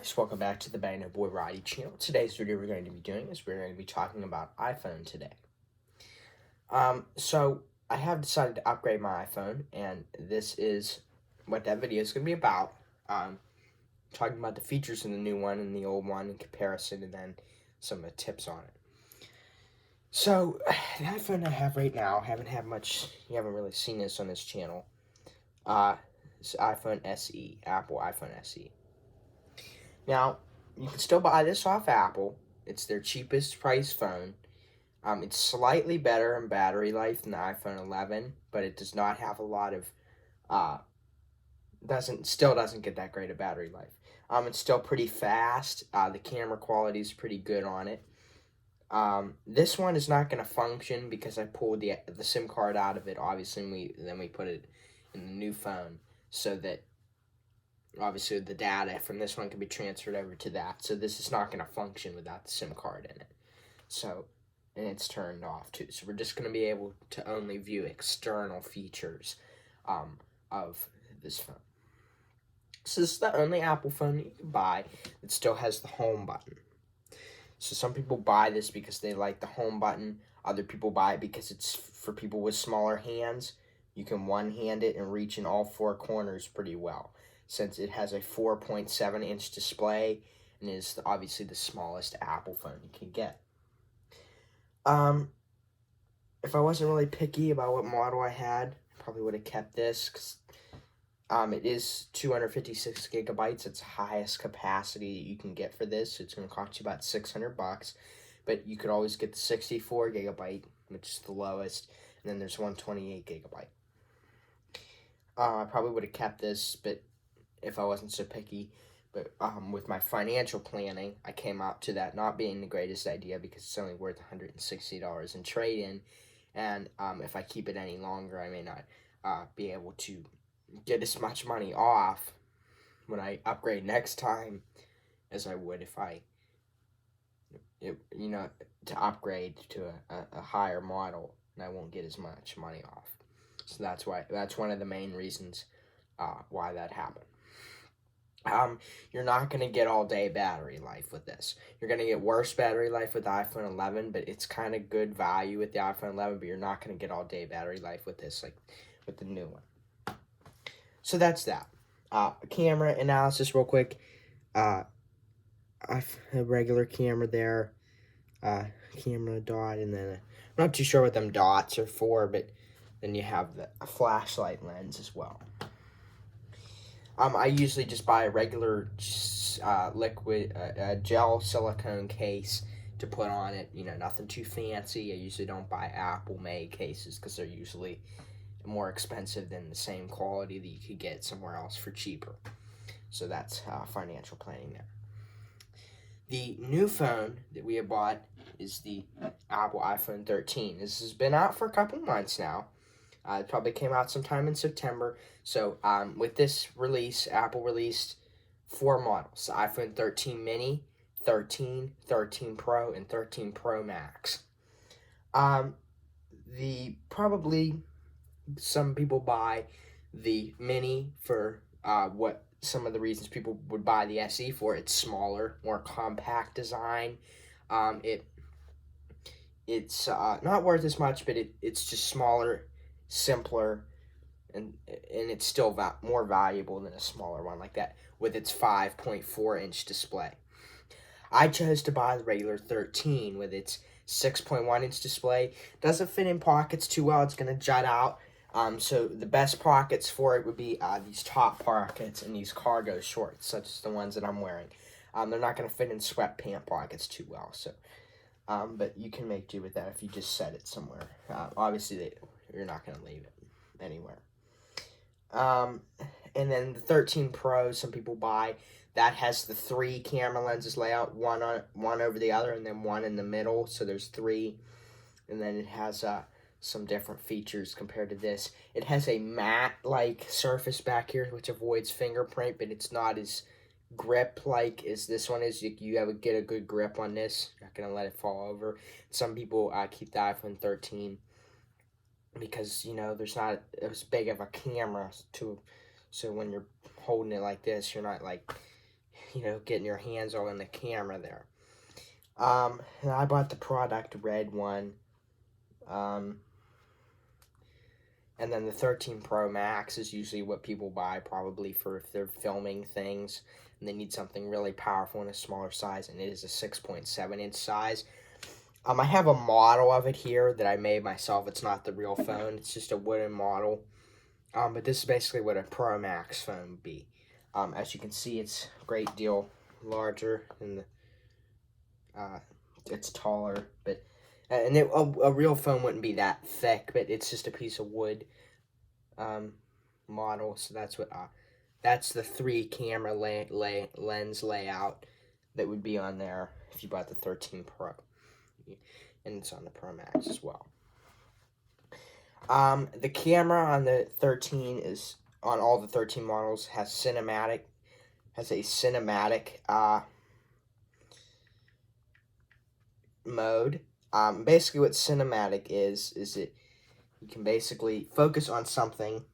guys, welcome back to the Bano Boy Roddy channel. Today's video we're going to be doing is we're going to be talking about iPhone today. So I have decided to upgrade my iPhone, and this is what that video is going to be about. Talking about the features in the new one and the old one in comparison, and then some of the tips on it. So the iPhone I have right now, haven't had much. You haven't really seen this on this channel. It's iPhone SE, Apple iPhone SE. Now, you can still buy this off Apple. It's their cheapest price phone. It's slightly better in battery life than the iPhone 11, but it does not have a lot of, still doesn't get that great of battery life. It's still pretty fast. The camera quality is pretty good on it. This one is not going to function because I pulled the SIM card out of it, obviously, and we put it in the new phone so that obviously the data from this one can be transferred over to that. So this is not going to function without the SIM card in it. So, and it's turned off too. So we're just going to be able to only view external features of this phone. So this is the only Apple phone that you can buy that still has the home button. So some people buy this because they like the home button. Other people buy it because it's for people with smaller hands. You can one-hand it and reach in all four corners pretty well, since it has a 4.7-inch display and is obviously the smallest Apple phone you can get. If I wasn't really picky about what model I had, I probably would have kept this, because it is 256 gigabytes. It's the highest capacity that you can get for this. It's going to cost you about $600, but you could always get the 64 gigabyte, which is the lowest, and then there's 128 gigabyte. I probably would have kept this, but if I wasn't so picky, but with my financial planning, I came out to that not being the greatest idea because it's only worth $160 in trade-in, and if I keep it any longer, I may not be able to get as much money off when I upgrade next time as I would if to upgrade to a higher model, and I won't get as much money off. So that's one of the main reasons why that happened. You're not going to get all-day battery life with this. You're going to get worse battery life with the iPhone 11, but it's kind of good value with the iPhone 11, but you're not going to get all-day battery life with this, like with the new one. So that's that. Camera analysis real quick. I have a regular camera there, camera dot, and then I'm not too sure what them dots are for, but then you have a flashlight lens as well. I usually just buy a regular liquid gel silicone case to put on it. Nothing too fancy. I usually don't buy Apple-made cases because they're usually more expensive than the same quality that you could get somewhere else for cheaper. So that's financial planning there. The new phone that we have bought is the Apple iPhone 13. This has been out for a couple months now. It probably came out sometime in September. So with this release, Apple released 4 models: the iPhone 13 mini, 13, 13 Pro, and 13 Pro Max. Probably some people buy the mini for what some of the reasons people would buy the SE for. It's smaller, more compact design. It's not worth as much, but it's just smaller, simpler, and it's still more valuable than a smaller one like that with its 5.4-inch display. I chose to buy the regular 13 with its 6.1-inch display. Doesn't fit in pockets too well. It's going to jut out. So the best pockets for it would be these top pockets and these cargo shorts, such as the ones that I'm wearing. They're not going to fit in sweatpant pockets too well. So, but you can make do with that if you just set it somewhere. Obviously, you're not going to leave it anywhere. And then the 13 Pro, some people buy. That has the 3 camera lenses layout, one over the other, and then one in the middle. So there's 3, and then it has some different features compared to this. It has a matte-like surface back here, which avoids fingerprint, but it's not as grip-like as this one is. You get a good grip on this. You're not going to let it fall over. Some people keep the iPhone 13 because, there's not as big of a camera so when you're holding it like this, you're not, like, getting your hands all in the camera there. And I bought the product red one. And then the 13 Pro Max is usually what people buy probably for if they're filming things and they need something really powerful in a smaller size, and it is a 6.7 inch size. I have a model of it here that I made myself. It's not the real phone. It's just a wooden model. But this is basically what a Pro Max phone would be. As you can see, it's a great deal larger than the, it's taller, but a real phone wouldn't be that thick, but it's just a piece of wood model. So that's the 3 camera lens layout that would be on there if you bought the 13 Pro, and it's on the Pro Max as well. The camera on the 13 is on all the 13 models has a cinematic mode. Basically what cinematic is it you can basically focus on something.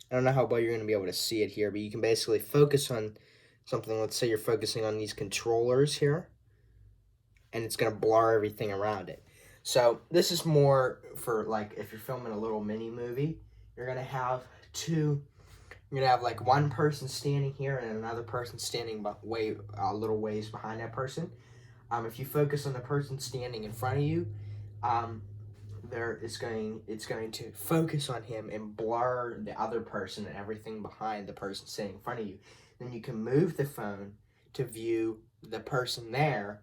I don't know how well you're going to be able to see it here, but you can basically focus on something. Let's say you're focusing on these controllers here, and it's going to blur everything around it. So this is more for like if you're filming a little mini movie, you're going to have like one person standing here and another person standing a little ways behind that person. If you focus on the person standing in front of you, it's going to focus on him and blur the other person and everything behind the person sitting in front of you. Then you can move the phone to view the person there,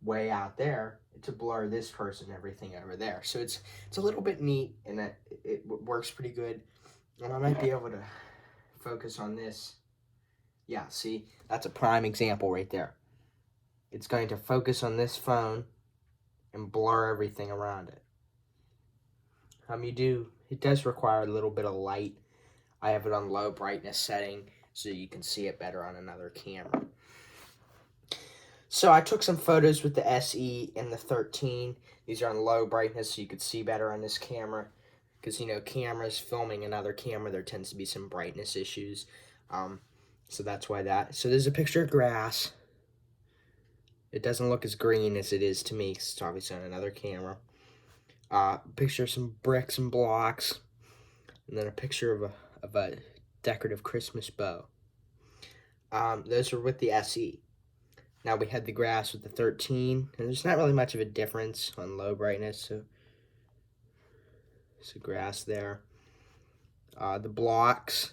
way out there, to blur this person and everything over there. So it's a little bit neat, and it works pretty good. And I might be able to focus on this. Yeah, see, that's a prime example right there. It's going to focus on this phone and blur everything around it. It does require a little bit of light. I have it on low brightness setting so you can see it better on another camera. So I took some photos with the SE and the 13. These are on low brightness so you could see better on this camera. Because, cameras filming another camera, there tends to be some brightness issues. So that's why that. So there's a picture of grass. It doesn't look as green as it is to me, because it's obviously on another camera. Picture of some bricks and blocks. And then a picture of a decorative Christmas bow. Those are with the SE. Now we had the grass with the 13, and there's not really much of a difference on low brightness, so there's a grass there. The blocks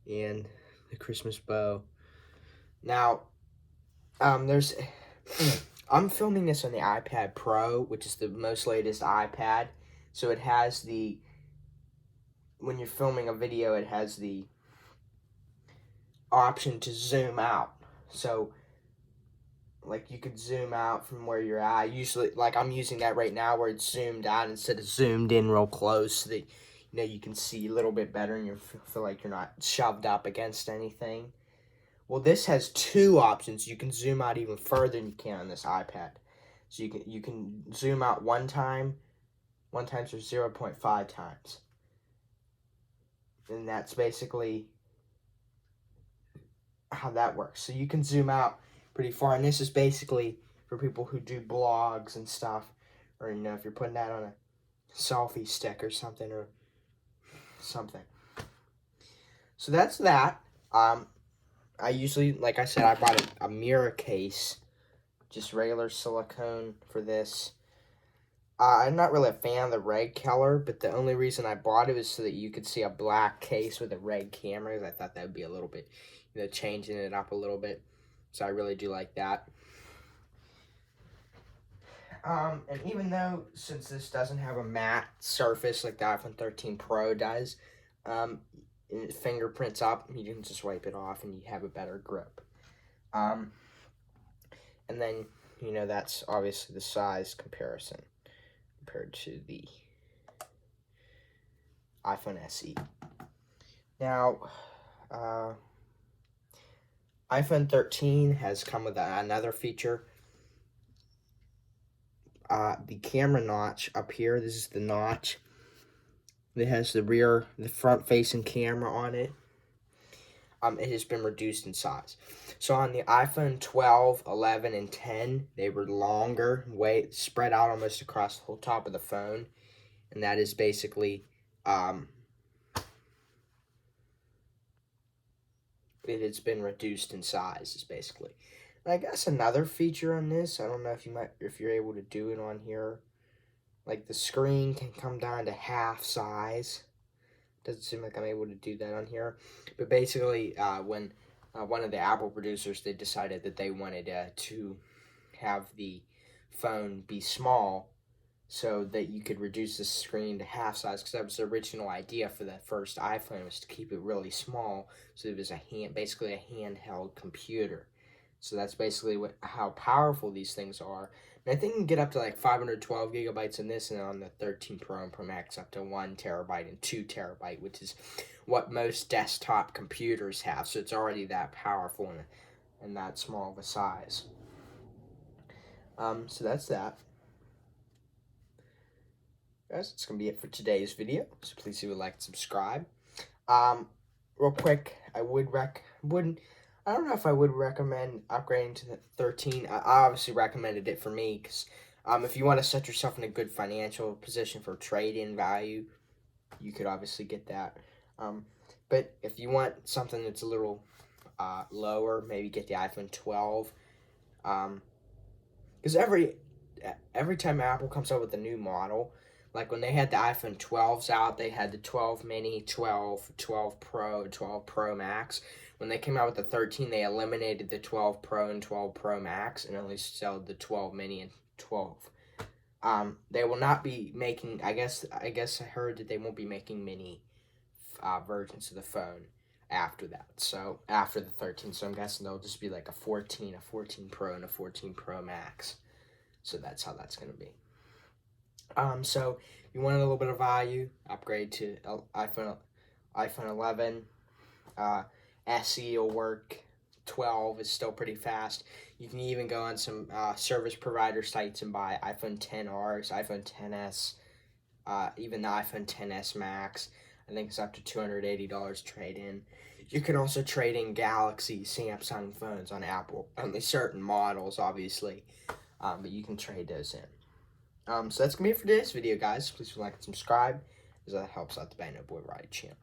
and the Christmas bow. Now, I'm filming this on the iPad Pro, which is the most latest iPad, so it has when you're filming a video, it has the option to zoom out. So like you could zoom out from where you're at. Usually, like I'm using that right now where it's zoomed out instead of zoomed in real close so that you can see a little bit better and you feel like you're not shoved up against anything. Well, this has 2 options. You can zoom out even further than you can on this iPad. So you can zoom out one times or 0.5 times. And that's basically how that works. So you can zoom out pretty far, and this is basically for people who do blogs and stuff, or if you're putting that on a selfie stick or something. So that's that. I usually, like I said, I bought a mirror case, just regular silicone for this. I'm not really a fan of the red color, but the only reason I bought it was so that you could see a black case with a red camera. I thought that would be a little bit, changing it up a little bit. So I really do like that. And even though, since this doesn't have a matte surface like the iPhone 13 Pro does, and it fingerprints up, you can just wipe it off and you have a better grip. And then, that's obviously the size comparison compared to the iPhone SE. Now, iPhone 13 has come with another feature. The camera notch up here, this is the notch. It has the front-facing camera on it. it has been reduced in size. So on the iPhone 12, 11, and 10, they were longer, way spread out almost across the whole top of the phone, and that is basically it has been reduced in size. Is basically, and I guess another feature on this, I don't know if you're able to do it on here, like the screen can come down to half size. Doesn't seem like I'm able to do that on here, but basically, when one of the Apple producers, they decided that they wanted to have the phone be small so that you could reduce the screen to half size, because that was the original idea for the first iPhone, was to keep it really small so it was basically a handheld computer. So that's basically how powerful these things are. And I think you can get up to like 512 gigabytes in this, and on the 13 Pro and Pro Max up to 1 terabyte and 2 terabyte, which is what most desktop computers have. So it's already that powerful and that small of a size. So that's that. Guys, it's going to be it for today's video. So please do like and subscribe. Real quick, I don't know if I would recommend upgrading to the 13. I obviously recommended it for me because if you want to set yourself in a good financial position for trade-in value, you could obviously get that. But if you want something that's a little lower, maybe get the iPhone 12. Because every time Apple comes out with a new model, like when they had the iPhone 12s out, they had the 12 mini, 12, 12 Pro, 12 Pro Max. When they came out with the 13, they eliminated the 12 Pro and 12 Pro Max and only sold the 12 mini and 12. They will not be making, I guess I heard that they won't be making mini versions of the phone after that. So after the 13, so I'm guessing there'll just be like a 14 Pro, and a 14 Pro Max. So that's how that's going to be. So if you want a little bit of value, upgrade to iPhone 11. SE will work. 12 is still pretty fast. You can even go on some service provider sites and buy iPhone XRs, iPhone XS, even the iPhone XS Max. I think it's up to $280 trade-in. You can also trade in Galaxy, Samsung phones on Apple. Only certain models, obviously, but you can trade those in. So that's going to be it for today's video, guys. Please like and subscribe, as that helps out the Bad No Boy Ride channel.